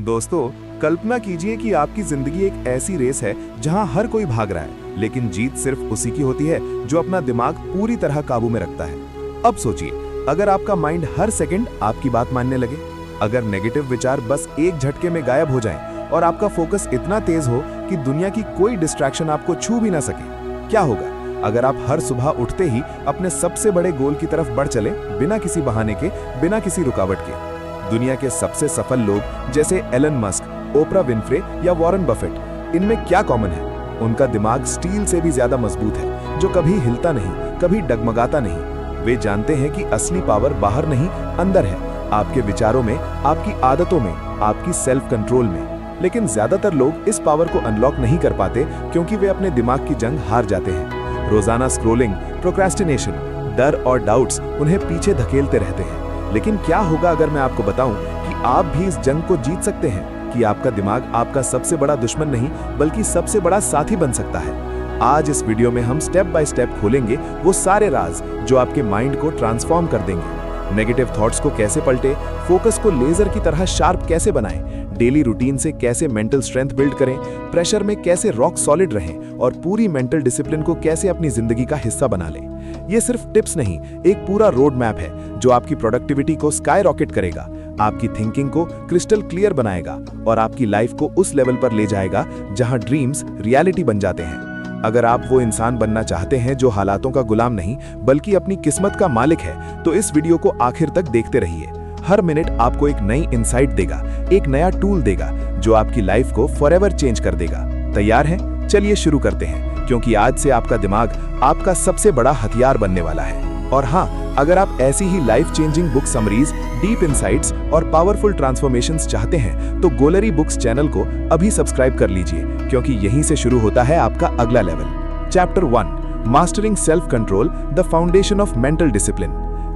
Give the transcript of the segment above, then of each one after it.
दोस्तों, कल्पना कीजिए कि आपकी जिंदगी एक ऐसी रेस है जहां हर कोई भाग रहा है, लेकिन जीत सिर्फ उसी की होती है जो अपना दिमाग पूरी तरह काबू में रखता है। अब सोचिए, अगर आपका माइंड हर सेकंड आपकी बात मानने लगे, अगर नेगेटिव विचार बस एक झटके में गायब हो जाएं और आपका फोकस इतना तेज हो कि दुनिया की कोई डिस्ट्रैक्शन आपको छू भी ना सके, क्या होगा? अगर आप हर सुबह उठते ही अपने सबसे बड़े गोल की तरफ बढ़ चले, बिना किसी बहाने के, बिना किसी रुकावट के। दुनिया के सबसे सफल लोग जैसे एलन मस्क, ओपरा विनफ्रे या वॉरेन बफेट, इनमें क्या कॉमन है? उनका दिमाग स्टील से भी ज्यादा मजबूत है, जो कभी हिलता नहीं, कभी डगमगाता नहीं। वे जानते हैं कि असली पावर बाहर नहीं, अंदर है, आपके विचारों में, आपकी आदतों में, आपकी सेल्फ कंट्रोल में। लेकिन ज्यादातर लोग इस पावर को अनलॉक नहीं कर पाते क्योंकि वे अपने दिमाग की जंग हार जाते हैं। रोजाना स्क्रोलिंग, प्रोक्रेस्टिनेशन, डर और डाउट्स उन्हें पीछे धकेलते रहते हैं। लेकिन क्या होगा अगर मैं आपको बताऊं कि आप भी इस जंग को जीत सकते हैं, कि आपका दिमाग आपका सबसे बड़ा दुश्मन नहीं बल्कि सबसे बड़ा साथी बन सकता है। आज इस वीडियो में हम स्टेप बाय स्टेप खोलेंगे वो सारे राज जो आपके माइंड को ट्रांसफॉर्म कर देंगे। नेगेटिव थॉट्स को कैसे पलटे, फोकस को लेजर की तरह शार्प कैसे बनाएं, डेली रूटीन से कैसे मेंटल स्ट्रेंथ बिल्ड करें, प्रेशर में कैसे रॉक सॉलिड रहें और पूरी मेंटल डिसिप्लिन को कैसे अपनी जिंदगी का हिस्सा बना लें। ये सिर्फ टिप्स नहीं, एक पूरा रोड मैप है जो आपकी प्रोडक्टिविटी को स्काई रॉकेट करेगा, आपकी थिंकिंग को क्रिस्टल क्लियर बनाएगा और आपकी लाइफ को उस लेवल पर ले जाएगा जहां ड्रीम्स रियलिटी बन जाते हैं। अगर आप वो इंसान बनना चाहते हैं जो हालातों का गुलाम नहीं बल्कि अपनी किस्मत का मालिक है, तो इस वीडियो को आखिर तक देखते रहिए। हर मिनट आपको एक नई इंसाइट देगा, एक नया टूल देगा जो आपकी लाइफ को फॉरएवर चेंज कर देगा। तैयार हैं? चलिए शुरू करते हैं, क्योंकि आज से आपका दिमाग आपका सबसे बड़ा हथियार बनने वाला है। और हाँ, अगर आप ऐसी ही life changing book summaries, deep insights और पावरफुल ट्रांसफॉर्मेशंस चाहते हैं तो गोलरी बुक्स चैनल को अभी सब्सक्राइब कर लीजिए, क्योंकि यहीं से शुरू होता है आपका अगला level. Chapter 1, mastering self control, the foundation of mental discipline.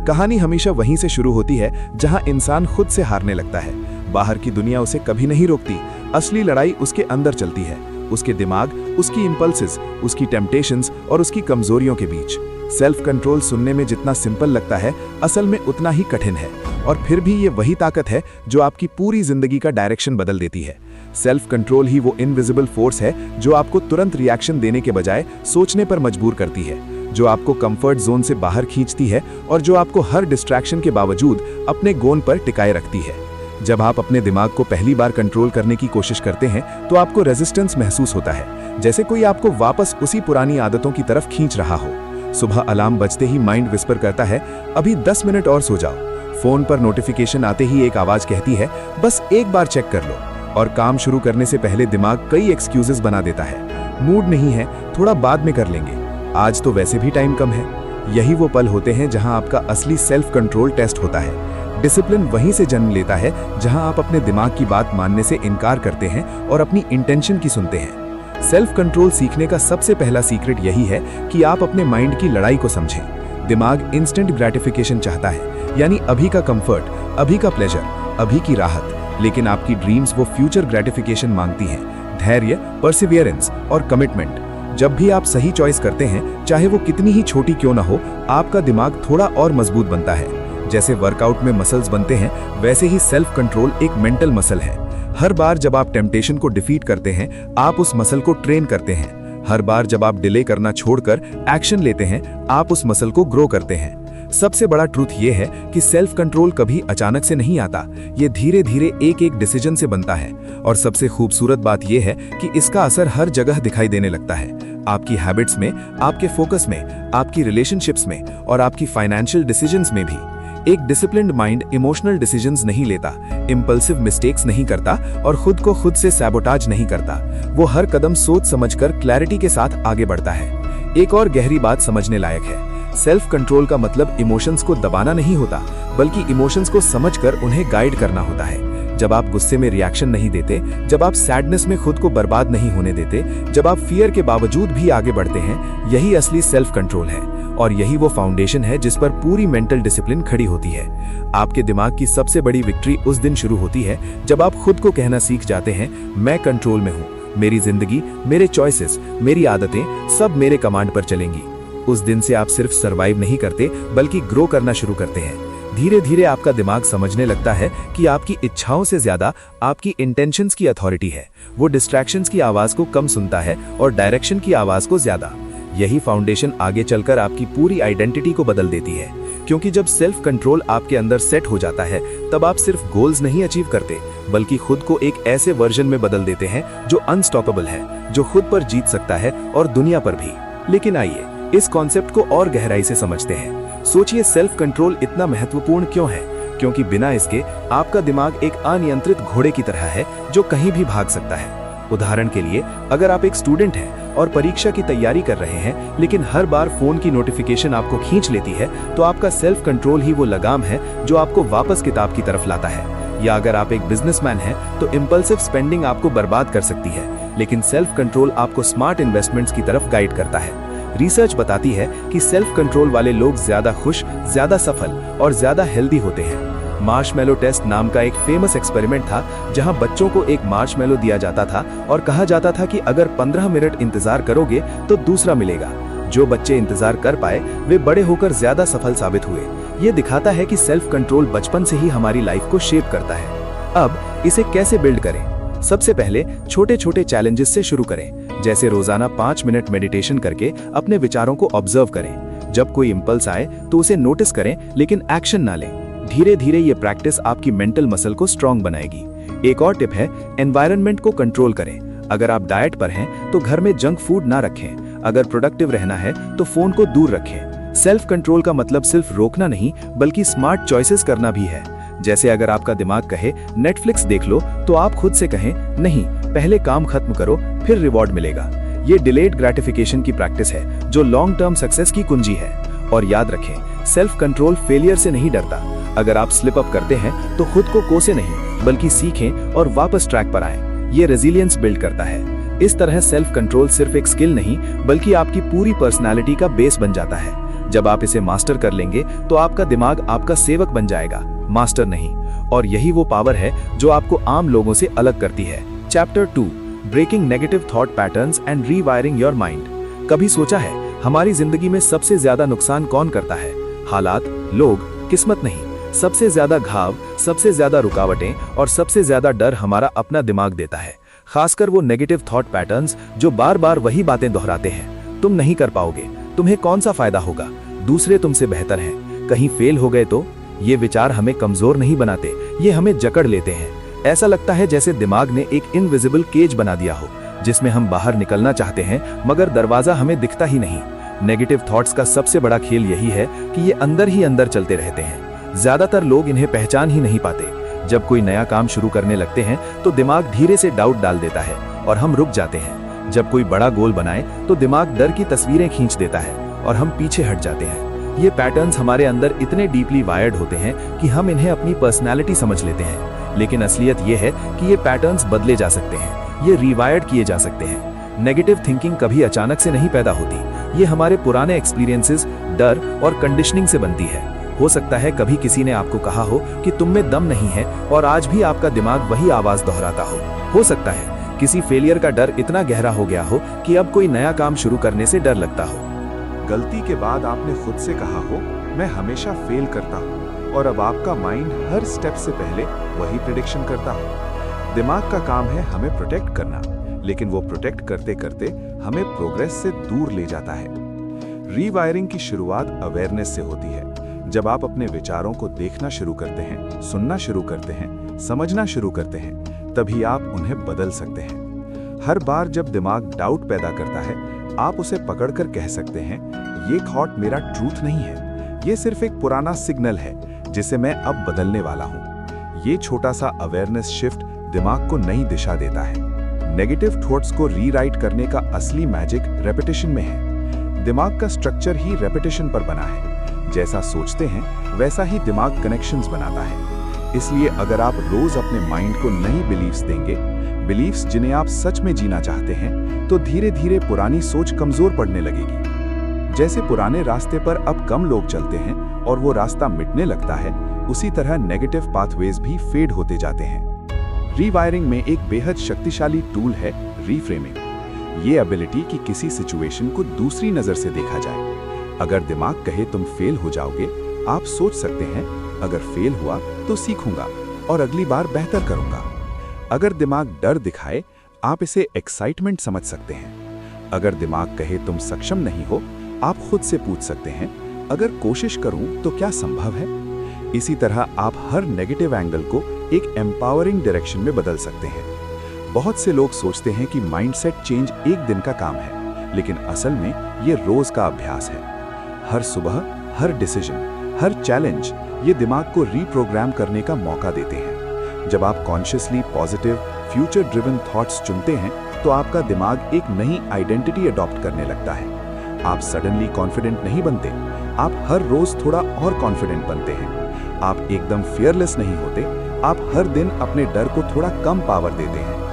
कहानी हमेशा वहीं से शुरू होती है जहां इंसान खुद से हारने लगता है। बाहर की दुनिया उसे कभी नहीं रोकती, असली लड़ाई उसके अंदर चलती है, उसके दिमाग, उसकी इंपल्सेस, उसकी टेम्पटेशंस और उसकी कमजोरियों के बीच। सेल्फ कंट्रोल सुनने में जितना सिंपल लगता है, असल में उतना ही कठिन है, और फिर भी ये वही ताकत है जो आपकी पूरी जिंदगी का डायरेक्शन बदल देती है। सेल्फ कंट्रोल ही वो इनविजिबल फोर्स है जो आपको तुरंत रिएक्शन देने के बजाय सोचने पर मजबूर करती है, जो आपको कंफर्ट जोन से बाहर खींचती है और जो आपको हर डिस्ट्रैक्शन के बावजूद अपने गोल पर टिकाए रखती है। जब आप अपने दिमाग को पहली बार कंट्रोल करने की कोशिश करते हैं तो आपको रेजिस्टेंस महसूस होता है, जैसे कोई आपको वापस उसी पुरानी आदतों की तरफ खींच रहा हो। सुबह अलार्म बजते ही माइंड विस्पर करता है, अभी 10 मिनट और सो जाओ। फोन पर नोटिफिकेशन आते ही एक आवाज कहती है, बस एक बार चेक कर लो। और काम शुरू करने से पहले दिमाग कई एक्सक्यूजेस बना देता है, मूड नहीं है, थोड़ा बाद में कर लेंगे, आज तो वैसे भी टाइम कम है। यही वो पल होते हैं जहां आपका असली सेल्फ कंट्रोल टेस्ट होता है। डिसिप्लिन वहीं से जन्म लेता है जहां आप अपने दिमाग की बात मानने से इनकार करते हैं और अपनी इंटेंशन की सुनते हैं। सेल्फ कंट्रोल सीखने का सबसे पहला सीक्रेट यही है कि आप अपने माइंड की लड़ाई को समझें। दिमाग इंस्टेंट ग्रेटिफिकेशन चाहता है, यानी अभी का कंफर्ट, अभी का प्लेजर, अभी की राहत। लेकिन आपकी ड्रीम्स वो फ्यूचर ग्रेटिफिकेशन मांगती हैं, धैर्य, परसिवियरेंस और कमिटमेंट। जब भी आप सही चॉइस करते हैं, चाहे वो कितनी ही छोटी क्यों ना हो, आपका दिमाग थोड़ा और मजबूत बनता है। जैसे वर्कआउट में मसल्स बनते हैं, वैसे ही सेल्फ कंट्रोल एक मेंटल मसल है। हर बार जब आप टेम्पटेशन को डिफीट करते हैं, आप उस मसल को ट्रेन करते हैं। हर बार जब आप डिले करना छोड़कर एक्शन लेते हैं, आप उस मसल को ग्रो करते हैं। सबसे बड़ा ट्रूथ ये है कि सेल्फ कंट्रोल कभी अचानक से नहीं आता, ये धीरे धीरे एक एक डिसीजन से बनता है। और सबसे खूबसूरत बात ये है कि इसका असर हर जगह दिखाई देने लगता है, आपकी हैबिट्स में, आपके फोकस में, आपकी रिलेशनशिप्स में और आपकी फाइनेंशियल डिसीजंस में भी। एक डिसिप्लिन्ड माइंड इमोशनल डिसीजंस नहीं लेता, इंपल्सिव मिस्टेक्स नहीं करता और खुद को खुद से सैबोटाज नहीं करता। वो हर कदम सोच समझकर क्लैरिटी के साथ आगे बढ़ता है। एक और गहरी बात समझने लायक है, सेल्फ कंट्रोल का मतलब इमोशंस को दबाना नहीं होता, बल्कि इमोशंस को समझकर उन्हें गाइड करना होता है। जब आप गुस्से में रिएक्शन नहीं देते, जब आप सैडनेस में खुद को बर्बाद नहीं होने देते, जब आप फियर के बावजूद भी आगे बढ़ते हैं, यही असली सेल्फ कंट्रोल है। और यही वो फाउंडेशन है जिस पर पूरी मेंटल डिसिप्लिन खड़ी होती है। आपके दिमाग की सबसे बड़ी विक्ट्री उस दिन शुरू होती है जब आप खुद को कहना सीख जाते हैं, मैं कंट्रोल में हूँ, मेरी जिंदगी, मेरे चॉइसेस, मेरी आदतें सब मेरे कमांड पर चलेंगी। उस दिन से आप सिर्फ सर्वाइव नहीं करते बल्कि ग्रो करना शुरू करते हैं। धीरे धीरे आपका दिमाग समझने लगता है कि आपकी इच्छाओं से ज्यादा आपकी इंटेंशंस की अथॉरिटी है। वो डिस्ट्रैक्शंस की आवाज को कम सुनता है और डायरेक्शन की आवाज को ज्यादा। यही फाउंडेशन आगे चलकर आपकी पूरी आइडेंटिटी को बदल देती है, क्योंकि जब सेल्फ कंट्रोल आपके अंदर सेट हो जाता है तब आप सिर्फ गोल्स नहीं अचीव करते, बल्कि खुद को एक ऐसे वर्जन में बदल देते हैं जो अनस्टॉपेबल है, जो खुद पर जीत सकता है और दुनिया पर भी। लेकिन आइए इस कॉन्सेप्ट को और गहराई से समझते हैं। सोचिए, सेल्फ कंट्रोल इतना महत्वपूर्ण क्यों है? क्योंकि बिना इसके आपका दिमाग एक अनियंत्रित घोड़े की तरह है जो कहीं भी भाग सकता है। उदाहरण के लिए, अगर आप एक स्टूडेंट हैं और परीक्षा की तैयारी कर रहे हैं, लेकिन हर बार फोन की नोटिफिकेशन आपको खींच लेती है, तो आपका सेल्फ कंट्रोल ही वो लगाम है जो आपको वापस किताब की तरफ लाता है। या अगर आप एक बिजनेसमैन हैं, तो इंपल्सिव स्पेंडिंग आपको बर्बाद कर सकती है, लेकिन सेल्फ कंट्रोल आपको स्मार्ट इन्वेस्टमेंट्स की तरफ गाइड करता है। रिसर्च बताती है कि सेल्फ कंट्रोल वाले लोग ज्यादा खुश, ज्यादा सफल और ज्यादा हेल्दी होते हैं। मार्शमैलो टेस्ट नाम का एक फेमस एक्सपेरिमेंट था, जहां बच्चों को एक मार्शमैलो दिया जाता था और कहा जाता था कि अगर 15 मिनट इंतजार करोगे तो दूसरा मिलेगा। जो बच्चे इंतजार कर पाए वे बड़े होकर ज्यादा सफल साबित हुए। ये दिखाता है कि सेल्फ कंट्रोल बचपन से ही हमारी लाइफ को शेप करता है। अब इसे कैसे बिल्ड करें? सबसे पहले छोटे छोटे चैलेंजेस से शुरू करें, जैसे रोजाना 5 मिनट मेडिटेशन करके अपने विचारों को ऑब्जर्व करें। जब कोई इंपल्स आए तो उसे नोटिस करें, लेकिन एक्शन ना लें। धीरे धीरे ये प्रैक्टिस आपकी मेंटल मसल को स्ट्रांग बनाएगी। एक और टिप है, एनवायरनमेंट को कंट्रोल करें। अगर आप डाइट पर हैं तो घर में जंक फूड ना रखें। अगर प्रोडक्टिव रहना है तो फोन को दूर रखें। सेल्फ कंट्रोल का मतलब सिर्फ रोकना नहीं, बल्कि स्मार्ट चॉइसेस करना भी है। जैसे अगर आपका दिमाग कहे नेटफ्लिक्स देख लो, तो आप खुद से कहें नहीं, पहले काम खत्म करो, फिर रिवॉर्ड मिलेगा। ये डिलेड ग्रेटिफिकेशन की प्रैक्टिस है जो लॉन्ग टर्म सक्सेस की कुंजी है। और याद रखें, सेल्फ कंट्रोल फेलियर से नहीं डरता। अगर आप स्लिप अप करते हैं तो खुद को कोसे नहीं, बल्कि सीखें और वापस ट्रैक पर आएं। ये रेजिलियंस बिल्ड करता है। इस तरह सेल्फ कंट्रोल सिर्फ एक स्किल नहीं, बल्कि आपकी पूरी पर्सनालिटी का बेस बन जाता है। जब आप इसे मास्टर कर लेंगे तो आपका दिमाग आपका सेवक बन जाएगा, मास्टर नहीं। और यही वो पावर है जो आपको आम लोगों से अलग करती है। Chapter 2, breaking negative thought patterns and rewiring your mind. कभी सोचा है हमारी जिंदगी में सबसे ज्यादा नुकसान कौन करता है? हालात, लोग, किस्मत नहीं। सबसे ज्यादा घाव, सबसे ज्यादा रुकावटें और सबसे ज्यादा डर हमारा अपना दिमाग देता है। खासकर वो नेगेटिव थॉट पैटर्न्स जो बार बार वही बातें दोहराते हैं। तुम नहीं कर पाओगे, तुम्हें कौन सा फायदा होगा, दूसरे तुमसे बेहतर हैं, कहीं फेल हो गए तो। ये विचार हमें कमजोर नहीं बनाते, ये हमें जकड़ लेते हैं। ऐसा लगता है जैसे दिमाग ने एक इनविजिबल केज बना दिया हो, जिसमें हम बाहर निकलना चाहते हैं मगर दरवाजा हमें दिखता ही नहीं। नेगेटिव थॉट्स का सबसे बड़ा खेल यही है कि ये अंदर ही अंदर चलते रहते हैं। ज्यादातर लोग इन्हें पहचान ही नहीं पाते। जब कोई नया काम शुरू करने लगते हैं तो दिमाग धीरे से डाउट डाल देता है और हम रुक जाते हैं। जब कोई बड़ा गोल बनाए तो दिमाग डर की तस्वीरें खींच देता है और हम पीछे हट जाते हैं। ये पैटर्न्स हमारे अंदर इतने डीपली वायर्ड होते हैं कि हम इन्हें अपनी पर्सनैलिटी समझ लेते हैं। लेकिन असलियत ये है कि ये पैटर्न्स बदले जा सकते हैं, ये रिवायर्ड किए जा सकते हैं। नेगेटिव थिंकिंग कभी अचानक से नहीं पैदा होती, ये हमारे पुराने एक्सपीरियंसेस, डर और कंडीशनिंग से बनती है। हो सकता है कभी किसी ने आपको कहा हो कि तुम में दम नहीं है और आज भी आपका दिमाग वही आवाज दोहराता हो सकता है किसी फेलियर का डर इतना गहरा हो गया हो कि अब कोई नया काम शुरू करने से डर लगता हो। गलती के बाद आपने खुद से कहा हो मैं हमेशा फेल करता हूँ, और अब आपका माइंड हर स्टेप से पहले वही प्रेडिक्शन करता हो। दिमाग का काम है हमें प्रोटेक्ट करना, लेकिन वो प्रोटेक्ट करते करते हमें प्रोग्रेस से दूर ले जाता है। रीवायरिंग की शुरुआत अवेयरनेस से होती है। जब आप अपने विचारों को देखना शुरू करते हैं, सुनना शुरू करते हैं, समझना शुरू करते हैं, तभी आप उन्हें बदल सकते हैं। हर बार जब दिमाग डाउट पैदा करता है, आप उसे पकड़कर कह सकते हैं, ये थॉट मेरा ट्रूथ नहीं है, ये सिर्फ एक पुराना सिग्नल है जिसे मैं अब बदलने वाला हूँ। ये छोटा सा अवेयरनेस शिफ्ट दिमाग को नई दिशा देता है। नेगेटिव थॉट्स को रीराइट करने का असली मैजिक रेपिटेशन में है। दिमाग का स्ट्रक्चर ही रेपिटेशन पर बना है। जैसा सोचते हैं वैसा ही दिमाग कनेक्शंस बनाता है। इसलिए अगर आप रोज अपने माइंड को नई बिलीफ्स देंगे, बिलीफ्स जिन्हें आप सच में जीना चाहते हैं, तो धीरे धीरे पुरानी सोच कमजोर पड़ने लगेगी। जैसे पुराने रास्ते पर अब कम लोग चलते हैं और वो रास्ता मिटने लगता है, उसी तरह नेगेटिव पाथवेज भी फेड होते जाते हैं। रीवायरिंग में एक बेहद शक्तिशाली टूल है रीफ्रेमिंग। ये एबिलिटी कि किसी सिचुएशन को दूसरी नजर से देखा जाए। अगर दिमाग कहे तुम फेल हो जाओगे, आप सोच सकते हैं अगर फेल हुआ तो सीखूंगा और अगली बार बेहतर करूंगा। अगर दिमाग डर दिखाए, आप इसे एक्साइटमेंट समझ सकते हैं। अगर दिमाग कहे तुम सक्षम नहीं हो, आप खुद से पूछ सकते हैं, अगर कोशिश करूं तो क्या संभव है? इसी तरह आप हर नेगेटिव एंगल को एक एम्पावरिंग डायरेक्शन में बदल सकते हैं। बहुत से लोग सोचते हैं कि माइंडसेट चेंज एक दिन का काम है, लेकिन असल में ये रोज का अभ्यास है। हर सुबह, हर डिसीजन, हर चैलेंज ये दिमाग को रीप्रोग्राम करने का मौका देते हैं। जब आप consciously positive, future driven thoughts चुनते हैं, तो आपका दिमाग एक नई आइडेंटिटी अडॉप्ट करने लगता है। आप सडनली कॉन्फिडेंट नहीं बनते, आप हर रोज थोड़ा और कॉन्फिडेंट बनते हैं। आप एकदम फियरलेस नहीं होते, आप हर दिन अपने डर को थोड़ा कम पावर देते हैं।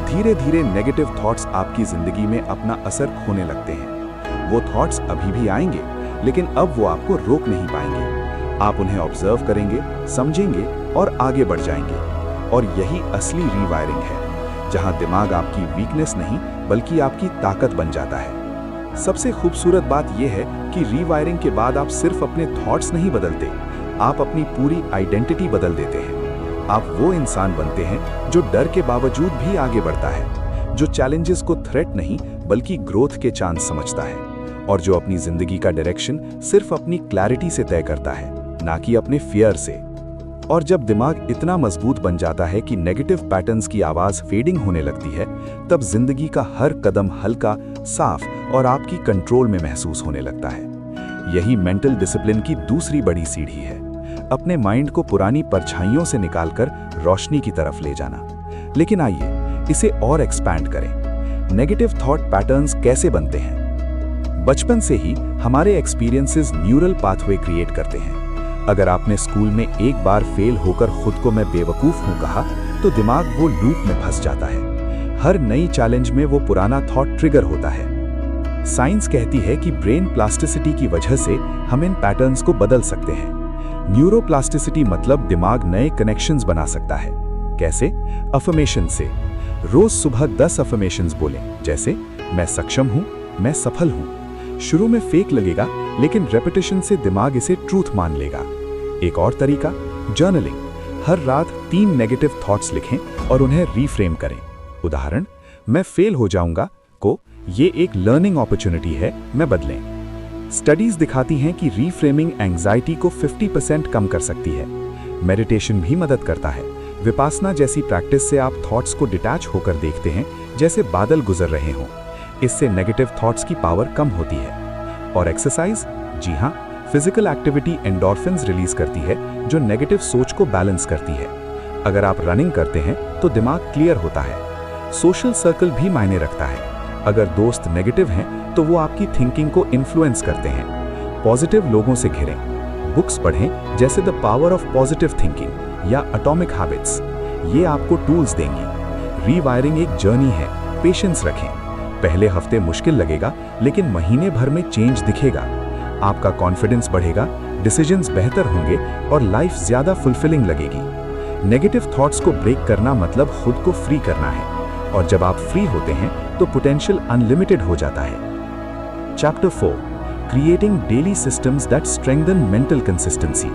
धीरे धीरे नेगेटिव थॉट्स आपकी जिंदगी में अपना असर खोने लगते हैं। वो थॉट्स अभी भी आएंगे, लेकिन अब वो आपको रोक नहीं पाएंगे। आप उन्हें ऑब्जर्व करेंगे, समझेंगे और आगे बढ़ जाएंगे। और यही असली रीवायरिंग है, जहां दिमाग आपकी वीकनेस नहीं बल्कि आपकी ताकत बन जाता है। सबसे खूबसूरत बात यह है कि रीवायरिंग के बाद आप सिर्फ अपने थॉट्स नहीं बदलते, आप अपनी पूरी आइडेंटिटी बदल देते हैं। आप वो इंसान बनते हैं जो डर के बावजूद भी आगे बढ़ता है, जो चैलेंजेस को थ्रेट नहीं बल्कि ग्रोथ के चांस समझता है, और जो अपनी जिंदगी का डायरेक्शन सिर्फ अपनी क्लैरिटी से तय करता है, ना कि अपने फियर से। और जब दिमाग इतना मजबूत बन जाता है कि नेगेटिव पैटर्न्स की आवाज फेडिंग होने लगती है, तब जिंदगी का हर कदम हल्का, साफ और आपकी कंट्रोल में महसूस होने लगता है। यही मेंटल डिसिप्लिन की दूसरी बड़ी सीढ़ी है, अपने माइंड को पुरानी परछाइयों से निकालकर रोशनी की तरफ ले जाना। लेकिन आइए इसे और एक्सपैंड करें। नेगेटिव थॉट पैटर्न्स कैसे बनते हैं? बचपन से ही हमारे एक्सपीरियंसेस न्यूरल पाथवे क्रिएट करते हैं। अगर आपने स्कूल में एक बार फेल होकर खुद को मैं बेवकूफ हूं कहा, तो दिमाग वो लूप में फंस जाता है। हर नई चैलेंज में वो पुराना थॉट ट्रिगर होता है। साइंस कहती है कि ब्रेन प्लास्टिसिटी की वजह से हम इन पैटर्न्स को बदल सकते हैं। न्यूरोप्लास्टिसिटी मतलब दिमाग नए कनेक्शंस बना सकता है। कैसे? अफर्मेशन से। रोज सुबह 10 अफर्मेशंस बोलें, जैसे मैं सक्षम हूं, मैं सफल हूं। शुरू में फेक लगेगा, लेकिन रेपिटेशन से दिमाग इसे ट्रूथ मान लेगा। एक और तरीका, जर्नलिंग। हर रात 3 नेगेटिव थॉट्स लिखें और उन्हें रीफ्रेम करें। उदाहरण, मैं फेल हो जाऊंगा को ये एक लर्निंग अपॉर्चुनिटी है, मैं बदलें। स्टडीज दिखाती हैं कि रीफ्रेमिंग एंजाइटी को 50% कम कर सकती है। मेडिटेशन भी मदद करता है। विपासना जैसी प्रैक्टिस से आप थॉट्स को डिटैच होकर देखते हैं, जैसे बादल गुजर रहे हों। इससे नेगेटिव थॉट्स की पावर कम होती है। और एक्सरसाइज? जी हाँ, फिजिकल एक्टिविटी एंडोर्फिन्स रिलीज करती है, जो नेगेटिव सोच को बैलेंस करती है। अगर आप रनिंग करते हैं तो दिमाग क्लियर होता है। सोशल सर्कल भी मायने रखता है। अगर दोस्त नेगेटिव हैं तो वो आपकी थिंकिंग को इन्फ्लुएंस करते हैं। पॉजिटिव लोगों से घिरें। बुक्स पढ़ें, जैसे the power of positive thinking या एटॉमिक हैबिट्स। ये आपको टूल्स देंगी। रीवायरिंग एक जर्नी है, पेशेंस रखें। पहले हफ्ते मुश्किल लगेगा, लेकिन महीने भर में चेंज दिखेगा। आपका कॉन्फिडेंस बढ़ेगा, डिसीजंस बेहतर होंगे और लाइफ ज्यादा फुलफिलिंग लगेगी। नेगेटिव थॉट्स को ब्रेक करना मतलब खुद को फ्री करना है, और जब आप फ्री होते हैं तो पोटेंशियल अनलिमिटेड हो जाता है। Chapter 4, creating daily systems that strengthen mental consistency.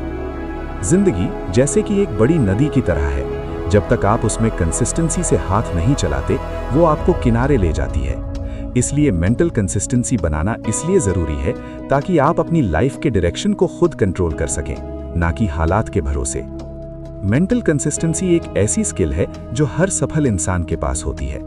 जिंदगी जैसे कि एक बड़ी नदी की तरह है। जब तक आप उसमें कंसिस्टेंसी से हाथ नहीं चलाते, वो आपको किनारे ले जाती है। इसलिए मेंटल कंसिस्टेंसी बनाना इसलिए जरूरी है ताकि आप अपनी लाइफ के डायरेक्शन को खुद कंट्रोल कर सकें, ना कि हालात के भरोसे। मेंटल कंसिस्टेंसी एक ऐसी स्किल है जो हर सफल इंसान के पास होती है।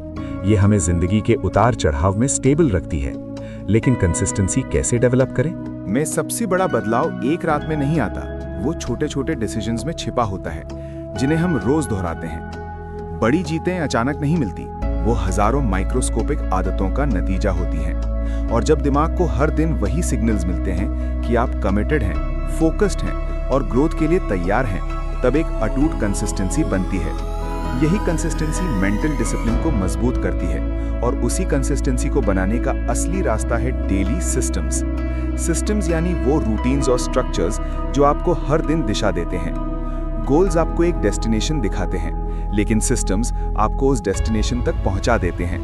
ये हमें जिंदगी के उतार चढ़ाव में स्टेबल रखती है। लेकिन कंसिस्टेंसी कैसे डेवलप करें? में सबसे बड़ा बदलाव एक रात में नहीं आता, वो छोटे छोटे डिसीजंस में छिपा होता है, जिन्हें हम रोज दोहराते हैं। बड़ी जीतें अचानक नहीं मिलती, वो हजारों माइक्रोस्कोपिक आदतों का नतीजा होती हैं। और जब दिमाग को हर दिन वही सिग्नल्स मिलते हैं कि आप कमिटेड हैं, फोकस्ड हैं और ग्रोथ के लिए तैयार हैं, तब एक अटूट कंसिस्टेंसी बनती है। यही कंसिस्टेंसी मेंटल डिसिप्लिन को मजबूत करती है, और उसी कंसिस्टेंसी को बनाने का असली रास्ता है डेली सिस्टम्स। सिस्टम्स यानी वो रूटीन्स और स्ट्रक्चर्स जो आपको हर दिन दिशा देते हैं। गोल्स आपको एक डेस्टिनेशन दिखाते हैं, लेकिन सिस्टम्स आपको उस डेस्टिनेशन तक पहुंचा देते हैं।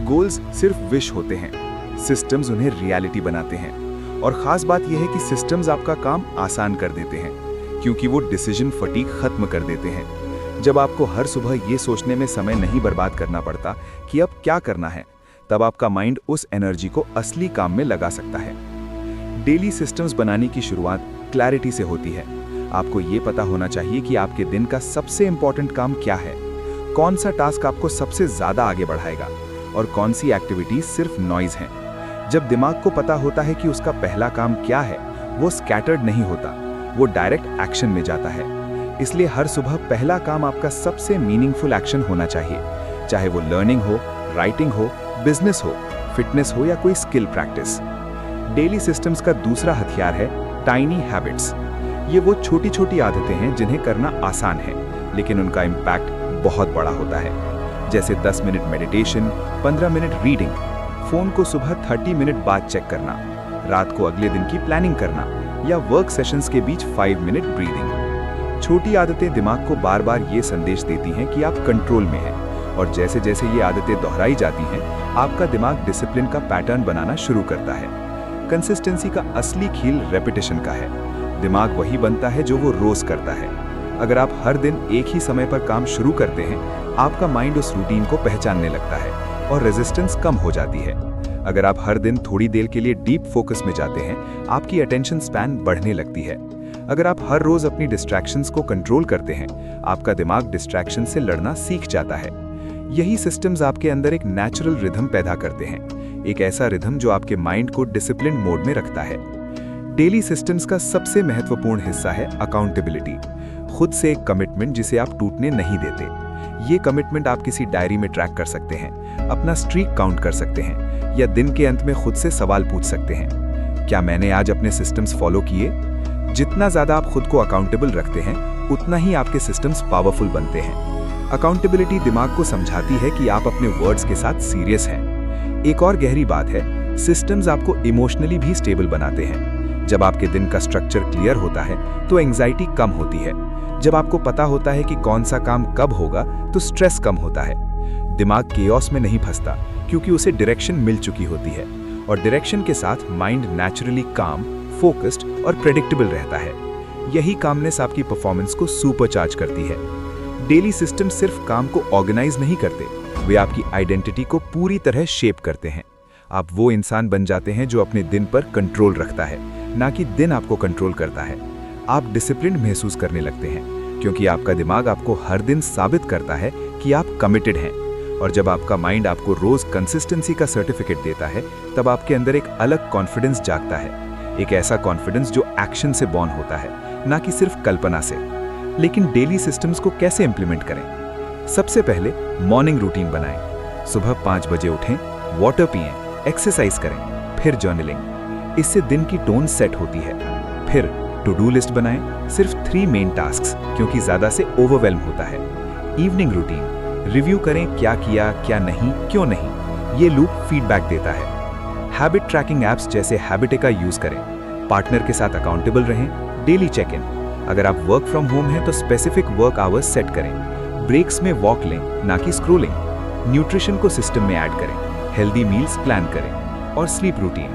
गोल्स सिर्फ विश होते हैं, सिस्टम्स उन्हें रियलिटी बनाते हैं। और खास बात यह है कि सिस्टम्स आपका काम आसान कर देते हैं। क्योंकि वो डिसीजन फटीग खत्म कर देते हैं। जब आपको हर सुबह ये सोचने में समय नहीं बर्बाद करना पड़ता कि अब क्या करना है, तब आपका माइंड उस एनर्जी को असली काम में लगा सकता है। डेली सिस्टम्स बनाने की शुरुआत क्लैरिटी से होती है। आपको ये पता होना चाहिए कि आपके दिन का सबसे इंपॉर्टेंट काम क्या है, कौन सा टास्क आपको सबसे ज्यादा आगे बढ़ाएगा और कौन सी एक्टिविटीज सिर्फ नॉइज हैं। जब दिमाग को पता होता है कि उसका पहला काम क्या है, वो स्कैटर्ड नहीं होता, वो डायरेक्ट एक्शन में जाता है। इसलिए हर सुबह पहला काम आपका सबसे मीनिंगफुल एक्शन होना चाहिए, चाहे वो लर्निंग हो, राइटिंग हो, बिजनेस हो, फिटनेस हो या कोई स्किल प्रैक्टिस। डेली सिस्टम्स का दूसरा हथियार है टाइनी हैबिट्स। ये वो छोटी छोटी आदतें हैं जिन्हें करना आसान है, लेकिन उनका इम्पैक्ट बहुत बड़ा होता है। जैसे 10 minute meditation, 15 minute reading, phone को सुबह 30 मिनट बाद चेक करना, रात को अगले दिन की प्लानिंग करना या वर्क सेशंस के बीच 5 मिनट ब्रीदिंग। छोटी आदतें दिमाग को बार बार ये संदेश देती हैं कि आप कंट्रोल में हैं, और जैसे जैसे ये आदतें दोहराई जाती हैं, आपका दिमाग डिसिप्लिन का पैटर्न बनाना शुरू करता है। कंसिस्टेंसी का असली खेल रेपिटेशन का है। दिमाग वही बनता है जो वो रोज करता है। अगर आप हर दिन एक ही समय पर काम शुरू करते हैं, आपका माइंड उस रूटीन को पहचानने लगता है और रेजिस्टेंस कम हो जाती है। अगर आप हर दिन थोड़ी देर के लिए डीप फोकस में जाते हैं, आपकी अटेंशन स्पैन बढ़ने लगती है। अगर आप हर रोज अपनी डिस्ट्रैक्शंस को कंट्रोल करते हैं, आपका दिमाग डिस्ट्रैक्शन से लड़ना सीख जाता है। यही सिस्टम्स आपके अंदर एक नेचुरल रिदम पैदा करते हैं, एक ऐसा रिदम जो आपके माइंड को डिसिप्लिन मोड में रखता है। डेली सिस्टम्स का सबसे महत्वपूर्ण हिस्सा है अकाउंटेबिलिटी। खुद से एक कमिटमेंट जिसे आप टूटने नहीं देते। ये कमिटमेंट आप किसी डायरी में ट्रैक कर सकते हैं, अपना स्ट्रीक काउंट कर सकते हैं या दिन के अंत में खुद से सवाल पूछ सकते हैं, क्या मैंने आज अपने सिस्टम्स फॉलो किए? जितना ज्यादा आप खुद को अकाउंटेबल रखते हैं, उतना ही आपके सिस्टम्स पावरफुल बनते हैं। अकाउंटेबिलिटी दिमाग को समझाती है कि आप अपने वर्ड्स के साथ सीरियस हैं। एक और गहरी बात है, सिस्टम्स आपको इमोशनली भी स्टेबल बनाते हैं। जब आपके दिन का स्ट्रक्चर क्लियर होता है तो एंजाइटी कम होती है। जब आपको पता होता है कि कौन सा काम कब होगा तो स्ट्रेस कम होता है। दिमाग केओस में नहीं फंसता क्योंकि उसे डायरेक्शन मिल चुकी होती है, और डायरेक्शन के साथ माइंड नेचुरली काम, फोकस्ड और प्रेडिक्टेबल रहता है। यही कामनेस आपकी परफॉर्मेंस को सुपरचार्ज करती है। डेली सिस्टम सिर्फ काम को ऑर्गेनाइज नहीं करते, वे आपकी आइडेंटिटी को पूरी तरह शेप करते हैं। आप वो इंसान बन जाते हैं जो अपने दिन पर कंट्रोल रखता है, ना कि दिन आपको कंट्रोल करता है। आप डिसिप्लिन महसूस करने लगते हैं क्योंकि आपका दिमाग आपको हर दिन साबित करता है कि आप कमिटेड हैं। और जब आपका माइंड आपको रोज कंसिस्टेंसी का सर्टिफिकेट देता है, तब आपके अंदर एक अलग कॉन्फिडेंस जागता है, एक ऐसा कॉन्फिडेंस जो एक्शन से बॉर्न होता है, ना कि सिर्फ कल्पना से। लेकिन डेली सिस्टम्स को कैसे इंप्लीमेंट करें? सबसे पहले मॉर्निंग रूटीन बनाएं। सुबह 5 बजे उठें, वाटर पिएं, एक्सरसाइज करें, फिर जर्नलिंग। इससे दिन की टोन सेट होती है। फिर टू डू लिस्ट बनाएं, सिर्फ 3 मेन टास्क्स, क्योंकि ज्यादा से ओवरवेल्म होता है। इवनिंग रूटीन, रिव्यू करें क्या किया, क्या नहीं, क्यों नहीं। ये लूप फीडबैक देता है। हैबिट ट्रैकिंग एप्स जैसे हैबिटेका यूज करें। पार्टनर के साथ अकाउंटेबल रहें। Daily check in. अगर आप वर्क फ्रॉम होम हैं तो स्पेसिफिक वर्क आवर्स सेट करें। ब्रेक्स में वॉक लें, ना कि स्क्रोलिंग। न्यूट्रिशन को सिस्टम में ऐड करें। हेल्दी मील्स प्लान करें। और स्लीप रूटीन,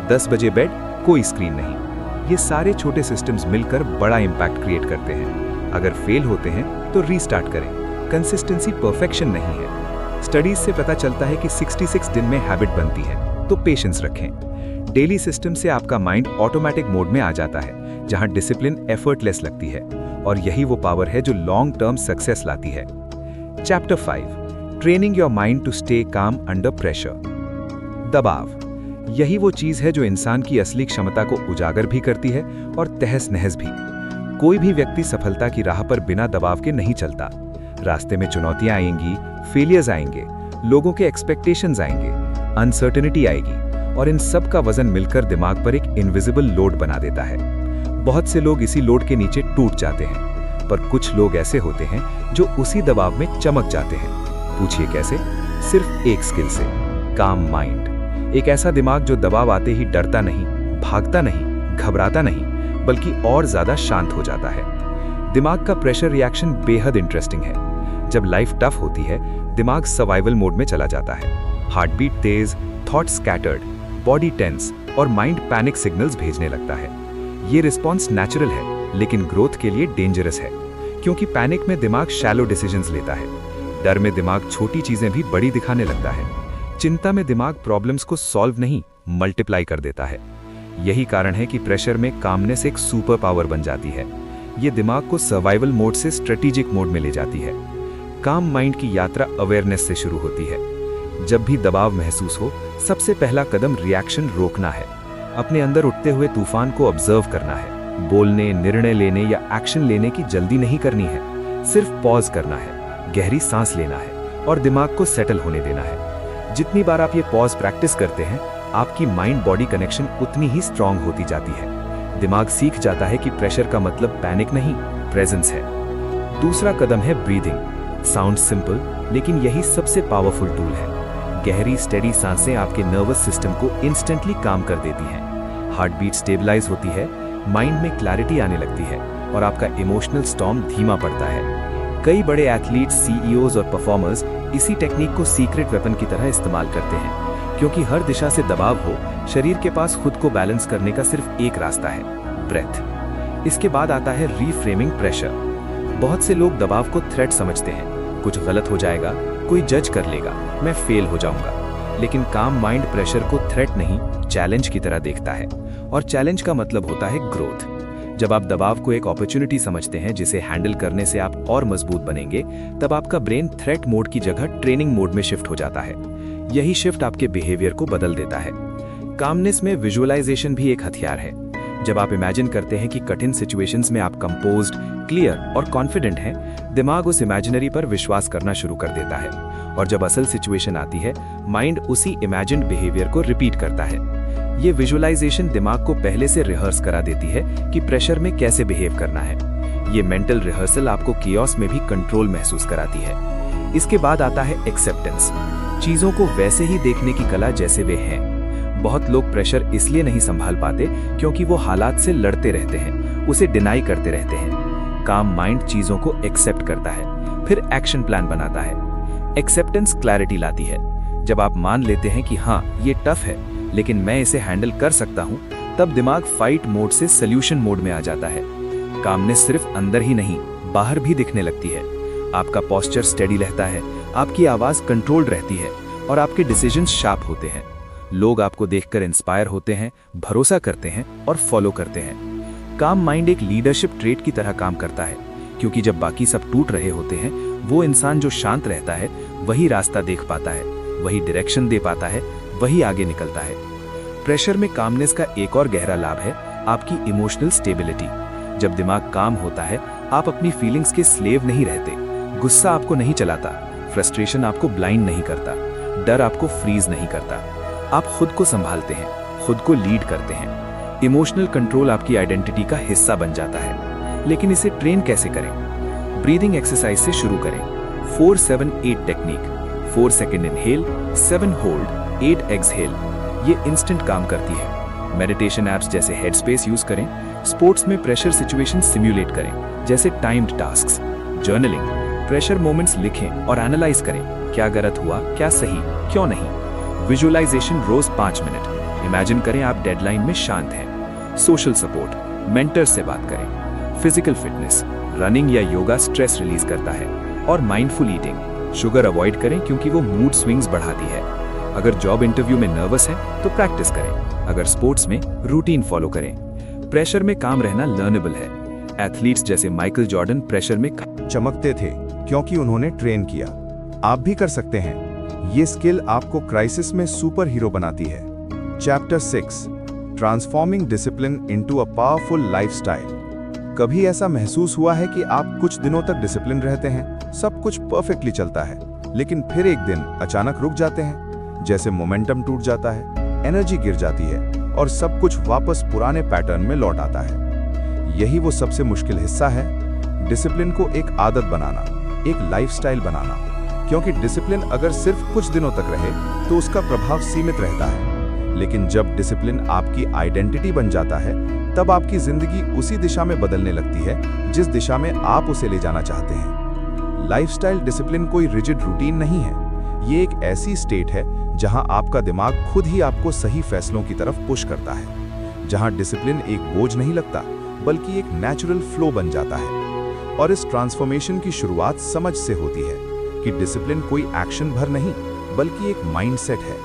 10 बजे बेड, कोई स्क्रीन नहीं। ये सारे छोटे सिस्टम्स मिलकर बड़ा इंपैक्ट क्रिएट करते हैं। अगर फेल होते हैं तो रीस्टार्ट करें। कंसिस्टेंसी परफेक्शन नहीं है। स्टडीज से पता चलता है कि 66 दिन में हैबिट बनती है, तो पेशेंस रखें। डेली सिस्टम से आपका माइंड ऑटोमेटिक मोड में आ जाता है, जहां डिसिप्लिन एफर्टलेस लगती है, और यही वो पावर है जो लॉन्ग टर्म सक्सेस लाती है। Chapter 5, training your mind to stay calm under pressure. दबाव, यही वो चीज है जो इंसान की असली क्षमता को उजागर भी करती है और तहस नहस भी। कोई भी व्यक्ति सफलता की राह पर बिना दबाव के नहीं चलता। रास्ते में चुनौतियां आएंगी, फेलियर्स आएंगे, लोगों के एक्सपेक्टेशंस आएंगे, अनसर्टेनिटी आएगी, और इन सब का वजन मिलकर दिमाग पर एक इनविजिबल लोड बना देता है। बहुत से लोग इसी लोड के नीचे टूट जाते हैं, पर कुछ लोग ऐसे होते हैं जो उसी दबाव में चमक जाते हैं। पूछिए कैसे? सिर्फ एक स्किल से, काम माइंड। एक ऐसा दिमाग जो दबाव आते ही डरता नहीं, भागता नहीं, घबराता नहीं, बल्कि और ज्यादा शांत हो जाता है। दिमाग का प्रेशर रिएक्शन बेहद इंटरेस्टिंग है। जब लाइफ टफ होती है, दिमाग सर्वाइवल मोड में चला जाता है। हार्ट बीट तेज, थॉट स्कैटर्ड, बॉडी टेंस और माइंड पैनिक सिग्नल्स भेजने लगता है। ये रिस्पॉन्स नेचुरल है, लेकिन ग्रोथ के लिए डेंजरस है, क्योंकि पैनिक में दिमाग शैलो डिसीजंस लेता है, डर में दिमाग छोटी चीजें भी बड़ी दिखाने लगता है, चिंता में दिमाग प्रॉब्लम्स को सॉल्व नहीं मल्टीप्लाई कर देता है। यही कारण है कि प्रेशर में कामनेस एक सुपर पावर बन जाती है। ये दिमाग को सर्वाइवल मोड से स्ट्रेटेजिक मोड में ले जाती है। काम माइंड की यात्रा अवेयरनेस से शुरू होती है। जब भी दबाव महसूस हो, सबसे पहला कदम रिएक्शन रोकना है। अपने अंदर उठते हुए तूफान को ऑब्जर्व करना है। बोलने, निर्णय लेने या एक्शन लेने की जल्दी नहीं करनी है, सिर्फ पॉज करना है, गहरी सांस लेना है और दिमाग को सेटल होने देना है। जितनी बार आप ये पॉज प्रैक्टिस करते हैं, आपकी माइंड बॉडी कनेक्शन उतनी ही स्ट्रांग होती जाती है। दिमाग सीख जाता है कि प्रेशर का मतलब पैनिक नहीं, प्रेजेंस है। दूसरा कदम है ब्रीदिंग। साउंड सिंपल, लेकिन यही सबसे पावरफुल टूल है। गहरी स्टेडी सांसें आपके नर्वस सिस्टम को इंस्टेंटली काम कर देती हैं। हार्ट बीट स्टेबलाइज होती है, माइंड में क्लैरिटी आने लगती है और आपका इमोशनल स्टॉर्म धीमा पड़ता है। कई बड़े एथलीट्स, सीईओज और परफॉर्मर्स इसी टेक्निक को सीक्रेट वेपन की तरह इस्तेमाल करते हैं, क्योंकि हर दिशा से दबाव हो, शरीर के पास खुद को बैलेंस करने का सिर्फ एक रास्ता है, ब्रेथ। इसके बाद आता है रीफ्रेमिंग प्रेशर। बहुत से लोग दबाव को थ्रेट समझते हैं, कुछ गलत हो जाएगा, कोई जज कर लेगा, मैं फेल हो जाऊंगा। लेकिन काम माइंड प्रेशर को थ्रेट नहीं, चैलेंज की तरह देखता है, और चैलेंज का मतलब होता है ग्रोथ। जब आप दबाव को एक अपॉर्चुनिटी समझते हैं जिसे हैंडल करने से आप और मजबूत बनेंगे, तब आपका ब्रेन थ्रेट मोड की जगह ट्रेनिंग मोड में शिफ्ट हो जाता है। यही शिफ्ट आपके बिहेवियर को बदल देता है। कामनेस में विजुअलाइजेशन भी एक हथियार है। जब आप इमेजिन करते हैं कि कठिन सिचुएशंस में आप कंपोज्ड, क्लियर और कॉन्फिडेंट हैं, दिमाग उस इमेजिनरी पर विश्वास करना शुरू कर देता है, और जब असल सिचुएशन आती है, माइंड उसी इमेजिन्ड बिहेवियर को रिपीट करता है। ये विजुअलाइजेशन दिमाग को पहले से रिहर्स करा देती है कि प्रेशर में कैसे बिहेव करना है। ये मेंटल रिहर्सल आपको कियोस में भी कंट्रोल महसूस कराती है। इसके बाद आता है एक्सेप्टेंस। चीजों को वैसे ही देखने की कला जैसे वे हैं। बहुत लोग प्रेशर इसलिए नहीं संभाल पाते क्योंकि वो हालात से लड़ते रहते हैं, उसे डिनाई करते रहते हैं। काम माइंड चीजों को एक्सेप्ट करता है, फिर एक्शन प्लान बनाता है। एक्सेप्टेंस क्लैरिटी लाती है। जब आप मान लेते हैं कि हाँ, ये टफ है, लेकिन मैं इसे हैंडल कर सकता हूँ, तब दिमाग फाइट मोड से सॉल्यूशन मोड में आ जाता है। कामनेस सिर्फ अंदर ही नहीं, बाहर भी दिखने लगती है। आपका पोस्चर स्टेडी रहता है, आपकी आवाज कंट्रोल्ड रहती है और आपके डिसीजंस शार्प होते हैं। लोग आपको देखकर इंस्पायर होते हैं, भरोसा करते हैं और फॉलो करते हैं। काम माइंड एक लीडरशिप ट्रेट की तरह काम करता है, क्योंकि जब बाकी सब टूट रहे होते हैं, वो इंसान जो शांत रहता है वही रास्ता देख पाता है, वही डायरेक्शन दे पाता है, वही आगे निकलता है। प्रेशर में कामनेस का एक और गहरा लाभ है आपकी इमोशनल स्टेबिलिटी। जब दिमाग काम होता है, आप अपनी फीलिंग्स के स्लेव नहीं रहते। गुस्सा आपको नहीं चलाता, फ्रस्ट्रेशन आपको ब्लाइंड नहीं करता, डर आपको फ्रीज नहीं करता। आप खुद को संभालते हैं, खुद को लीड करते हैं। इमोशनल कंट्रोल आपकी आइडेंटिटी का हिस्सा बन जाता है। लेकिन इसे ट्रेन कैसे करें? ब्रीदिंग एक्सरसाइज से शुरू करें। 4-7-8 technique. 4 second inhale, 7 hold, 8 exhale. ये इंस्टेंट काम करती है। मेडिटेशन एप्स जैसे हेडस्पेस यूज करें। स्पोर्ट्स में प्रेशर सिचुएशन सिम्युलेट करें, जैसे timed tasks. Journaling, pressure moments लिखें और एनालाइज करें, क्या गलत हुआ, क्या सही, क्यों नहीं। विजुअलाइजेशन रोज 5 मिनट। इमेजिन करें आप डेडलाइन में शांत हैं। सोशल सपोर्ट, मेंटर से बात करें। फिजिकल फिटनेस, रनिंग या योगा स्ट्रेस रिलीज करता है। और माइंडफुल ईटिंग, शुगर अवॉइड करें क्योंकि वो मूड स्विंग्स बढ़ाती है। अगर जॉब इंटरव्यू में नर्वस है तो प्रैक्टिस करें, अगर स्पोर्ट्स में रूटीन फॉलो करें। प्रेशर में काम रहना लर्नेबल है। एथलीट्स जैसे माइकल जॉर्डन प्रेशर में चमकते थे क्योंकि उन्होंने ट्रेन किया। आप भी कर सकते हैं। ये स्किल आपको क्राइसिस में सुपर हीरो बनाती है। Chapter 6, transforming discipline into a powerful lifestyle. कभी ऐसा महसूस हुआ है कि आप कुछ दिनों तक डिसिप्लिन रहते हैं, सब कुछ परफेक्टली चलता है, लेकिन फिर एक दिन अचानक रुक जाते हैं, जैसे मोमेंटम टूट जाता है, एनर्जी गिर जाती है और सब कुछ वापस पुराने पैटर्न में लौट आता है। यही वो सबसे मुश्किल हिस्सा है, डिसिप्लिन को एक आदत बनाना, एक लाइफस्टाइल बनाना। क्योंकि डिसिप्लिन अगर सिर्फ कुछ दिनों तक रहे तो उसका प्रभाव सीमित रहता है, लेकिन जब डिसिप्लिन आपकी आइडेंटिटी बन जाता है, तब आपकी जिंदगी उसी दिशा में बदलने लगती है जिस दिशा में आप उसे ले जाना चाहते हैं। लाइफस्टाइल डिसिप्लिन कोई रिजिड रूटीन नहीं है, ये एक ऐसी स्टेट है जहां आपका दिमाग खुद ही आपको सही फैसलों की तरफ पुश करता है, जहां डिसिप्लिन एक बोझ नहीं लगता बल्कि एक नेचुरल फ्लो बन जाता है। और इस ट्रांसफॉर्मेशन की शुरुआत समझ से होती है कि डिसिप्लिन कोई एक्शन भर नहीं, बल्कि एक माइंडसेट है।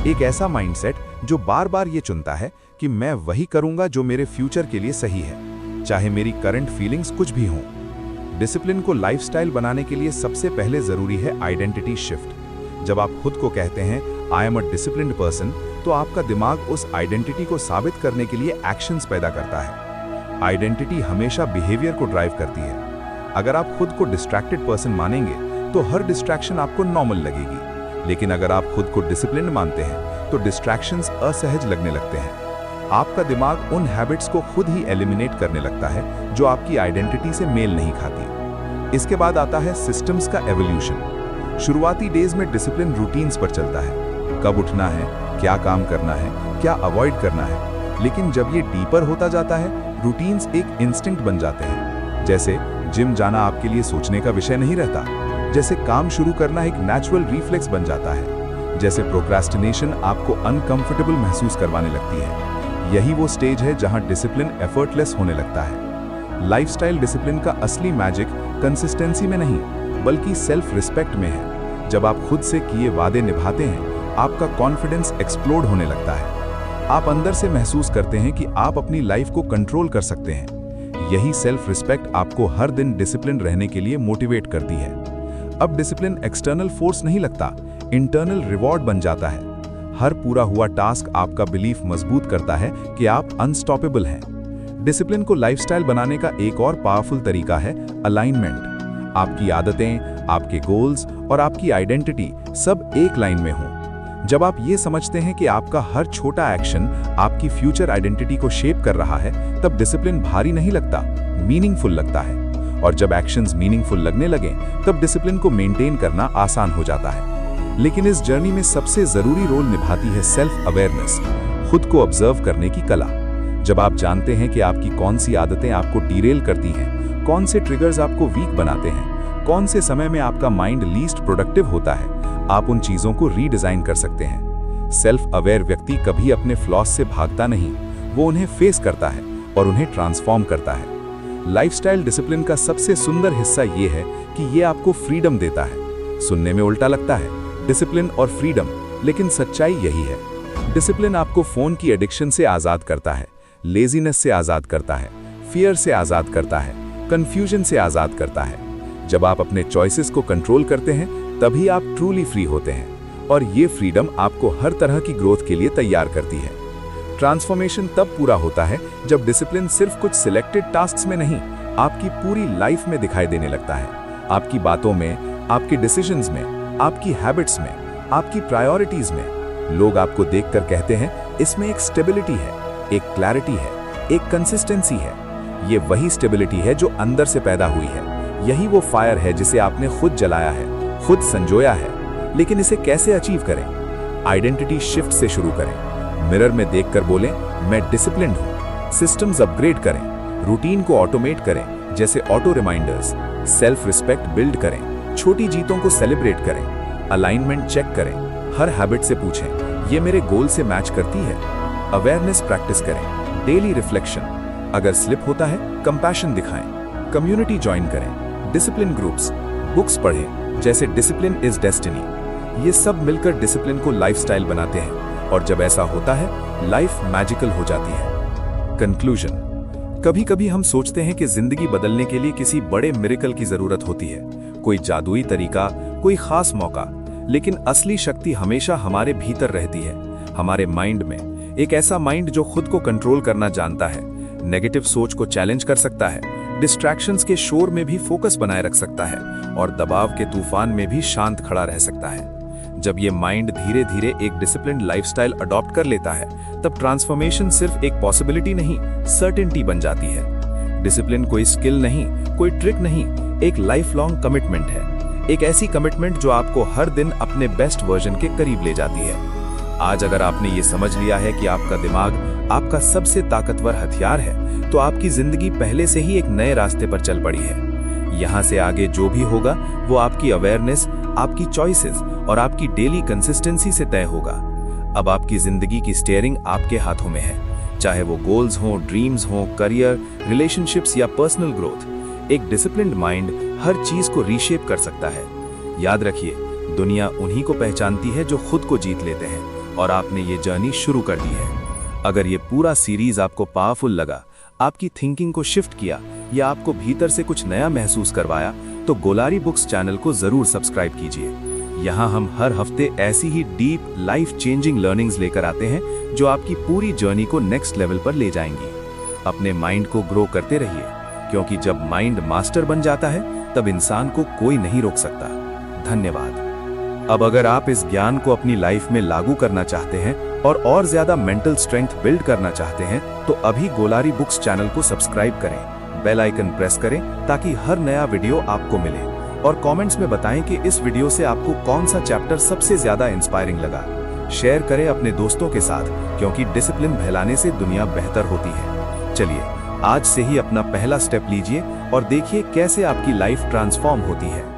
एक ऐसा माइंडसेट जो बार बार ये चुनता है कि मैं वही करूंगा जो मेरे फ्यूचर के लिए सही है, चाहे मेरी करंट फीलिंग्स कुछ भी हों। डिसिप्लिन को लाइफस्टाइल बनाने के लिए सबसे पहले जरूरी है आइडेंटिटी शिफ्ट। जब आप खुद को कहते हैं I am a disciplined person, तो आपका दिमाग उस आइडेंटिटी को साबित करने के लिए एक्शंस पैदा करता है। आइडेंटिटी हमेशा बिहेवियर को ड्राइव करती है। अगर आप खुद को डिस्ट्रैक्टेड पर्सन मानेंगे तो हर डिस्ट्रैक्शन आपको नॉर्मल लगेगी, लेकिन अगर आप खुद को डिसिप्लिन्ड मानते हैं तो डिस्ट्रैक्शंस असहज लगने लगते हैं। आपका दिमाग उन हैबिट्स को खुद ही एलिमिनेट करने लगता है जो आपकी आइडेंटिटी से मेल नहीं खाती। इसके बाद आता है सिस्टम्स का एवोल्यूशन। शुरुआती डेज में डिसिप्लिन रूटीन्स पर चलता है, कब उठना है, क्या काम करना है, क्या अवॉइड करना है। लेकिन जब ये डीपर होता जाता है, रूटीन्स एक इंस्टिंक्ट बन जाते हैं। जैसे जिम जाना आपके लिए सोचने का विषय नहीं रहता, जैसे काम शुरू करना एक नेचुरल रिफ्लेक्स बन जाता है, जैसे प्रोक्रेस्टिनेशन आपको अनकंफर्टेबल महसूस करवाने लगती है। यही वो स्टेज है जहां डिसिप्लिन एफर्टलेस होने लगता है। लाइफस्टाइल डिसिप्लिन का असली मैजिक कंसिस्टेंसी में नहीं, बल्कि सेल्फ रिस्पेक्ट में है। जब आप खुद से किए वादे निभाते हैं, आपका कॉन्फिडेंस एक्सप्लोड होने लगता है। आप अंदर से महसूस करते हैं कि आप अपनी लाइफ को कंट्रोल कर सकते हैं। यही सेल्फ रिस्पेक्ट आपको हर दिन डिसिप्लिन रहने के लिए मोटिवेट करती है। अब डिसिप्लिन एक्सटर्नल फोर्स नहीं लगता, इंटरनल रिवॉर्ड बन जाता है। हर पूरा हुआ टास्क आपका बिलीफ मजबूत करता है कि आप अनस्टॉपेबल हैं। डिसिप्लिन को लाइफस्टाइल बनाने का एक और पावरफुल तरीका है अलाइनमेंट। आपकी आदतें, आपके गोल्स और आपकी आइडेंटिटी सब एक लाइन में हों। जब आप ये समझते हैं कि आपका हर छोटा एक्शन आपकी फ्यूचर आइडेंटिटी को शेप कर रहा है, तब डिसिप्लिन भारी नहीं लगता, मीनिंगफुल लगता है। और जब एक्शंस मीनिंगफुल लगने लगें, तब डिसिप्लिन को मेंटेन करना आसान हो जाता है। लेकिन इस जर्नी में सबसे जरूरी रोल निभाती है सेल्फ अवेयरनेस, खुद को ऑब्जर्व करने की कला। जब आप जानते हैं कि आपकी कौन सी आदतें आपको डिरेल करती हैं, कौन से ट्रिगर्स आपको वीक बनाते हैं, कौन से समय में आपका माइंड लीस्ट प्रोडक्टिव होता है, आप उन चीजों को रीडिजाइन कर सकते हैं। सेल्फ अवेयर व्यक्ति कभी अपने फ्लॉस से भागता नहीं, वो उन्हें फेस करता है और उन्हें ट्रांसफॉर्म करता है। लाइफस्टाइल डिसिप्लिन का सबसे सुंदर हिस्सा ये है कि ये आपको फ्रीडम देता है। सुनने में उल्टा लगता है, डिसिप्लिन और फ्रीडम, लेकिन सच्चाई यही है। डिसिप्लिन आपको फोन की एडिक्शन से आजाद करता है, लेजीनेस से आजाद करता है, फियर से आजाद करता है, कंफ्यूजन से आजाद करता है। जब आप अपने चॉइसेस को कंट्रोल करते हैं, तभी आप ट्रूली फ्री होते हैं, और ये फ्रीडम आपको हर तरह की ग्रोथ के लिए तैयार करती है। ट्रांसफॉर्मेशन तब पूरा होता है जब डिसिप्लिन सिर्फ कुछ सिलेक्टेड टास्क्स में नहीं, आपकी पूरी लाइफ में दिखाई देने लगता है। आपकी बातों में, आपके डिसीजंस में, आपकी हैबिट्स में, आपकी प्रायोरिटीज में। लोग आपको देखकर कहते हैं इसमें एक स्टेबिलिटी है, एक क्लैरिटी है, एक कंसिस्टेंसी है। ये वही स्टेबिलिटी है जो अंदर से पैदा हुई है। यही वो फायर है जिसे आपने खुद जलाया है, खुद संजोया है। लेकिन इसे कैसे अचीव करें? आइडेंटिटी शिफ्ट से शुरू करें। मिरर में देखकर बोलें मैं डिसिप्लिन्ड हूं। सिस्टम्स अपग्रेड करें, रूटीन को ऑटोमेट करें, जैसे auto reminders. Self respect build करें, छोटी जीतों को सेलिब्रेट करें। अलाइनमेंट चेक करें, हर हैबिट से पूछें ये मेरे गोल से मैच करती है। अवेयरनेस प्रैक्टिस करें, डेली रिफ्लेक्शन। अगर स्लिप होता है कंपैशन दिखाएं। कम्युनिटी ज्वाइन करें, डिसिप्लिन ग्रुप्स, बुक्स पढ़ें, जैसे डिसिप्लिन इज डेस्टिनी। ये सब मिलकर डिसिप्लिन को लाइफस्टाइल बनाते हैं, और जब ऐसा होता है लाइफ मैजिकल हो जाती है। कंक्लूजन, कभी कभी हम सोचते हैं कि जिंदगी बदलने के लिए किसी बड़े मिरेकल की जरूरत होती है, कोई जादुई तरीका, कोई खास मौका। लेकिन असली शक्ति हमेशा हमारे भीतर रहती है, हमारे माइंड में। एक ऐसा माइंड जो खुद को कंट्रोल करना जानता है, नेगेटिव सोच को चैलेंज कर सकता है, डिस्ट्रैक्शंस के शोर में भी फोकस बनाए रख सकता है, और दबाव के तूफान में भी शांत खड़ा रह सकता है। जब ये माइंड धीरे धीरे एक डिसिप्लिन्ड लाइफस्टाइल अडॉप्ट कर लेता है, तब ट्रांसफॉर्मेशन सिर्फ एक पॉसिबिलिटी नहीं, सर्टेनिटी बन जाती है। डिसिप्लिन कोई स्किल नहीं, कोई ट्रिक नहीं, एक लाइफ लॉन्ग कमिटमेंट है। एक ऐसी कमिटमेंट जो आपको हर दिन अपने बेस्ट वर्जन के करीब ले जाती है। आज अगर आपने ये समझ लिया है कि आपका दिमाग आपका सबसे ताकतवर हथियार है, तो आपकी जिंदगी पहले से ही एक नए रास्ते पर चल पड़ी है। यहाँ से आगे जो भी होगा वो आपकी अवेयरनेस, आपकी चॉइसेस और आपकी डेली कंसिस्टेंसी से तय होगा। अब आपकी जिंदगी की स्टीयरिंग आपके हाथों में है। चाहे वो गोल्स हों, ड्रीम्स हों, करियर, रिलेशनशिप्स या पर्सनल ग्रोथ। एक डिसिप्लिन्ड माइंड हर चीज को रीशेप कर सकता है। याद रखिए, दुनिया उन्हीं को पहचानती है जो खुद को जीत लेते हैं, और आपने ये जर्नी शुरू कर दी है। अगर ये पूरा सीरीज आपको पावरफुल लगा, आपकी थिंकिंग को शिफ्ट किया या आपको भीतर से कुछ नया महसूस करवाया, तो गोलारी बुक्स चैनल को जरूर सब्सक्राइब कीजिए। यहाँ हम हर हफ्ते ऐसी ही डीप लाइफ चेंजिंग लर्निंग्स लेकर आते हैं जो आपकी पूरी जर्नी को नेक्स्ट लेवल पर ले जाएंगी। अपने माइंड को ग्रो करते रहिए, क्योंकि जब माइंड मास्टर बन जाता है तब इंसान को कोई नहीं रोक सकता। धन्यवाद। अब अगर आप इस ज्ञान को अपनी लाइफ में लागू करना चाहते हैं और ज्यादा मेंटल स्ट्रेंथ बिल्ड करना चाहते हैं, तो अभी गोलारी बुक्स चैनल को सब्सक्राइब करें, बेल आइकन प्रेस करें ताकि हर नया वीडियो आपको मिले, और कमेंट्स में बताएं कि इस वीडियो से आपको कौन सा चैप्टर सबसे ज्यादा इंस्पायरिंग लगा। शेयर करें अपने दोस्तों के साथ, क्योंकि डिसिप्लिन फैलाने से दुनिया बेहतर होती है। चलिए, आज से ही अपना पहला स्टेप लीजिए और देखिए कैसे आपकी लाइफ ट्रांसफॉर्म होती है।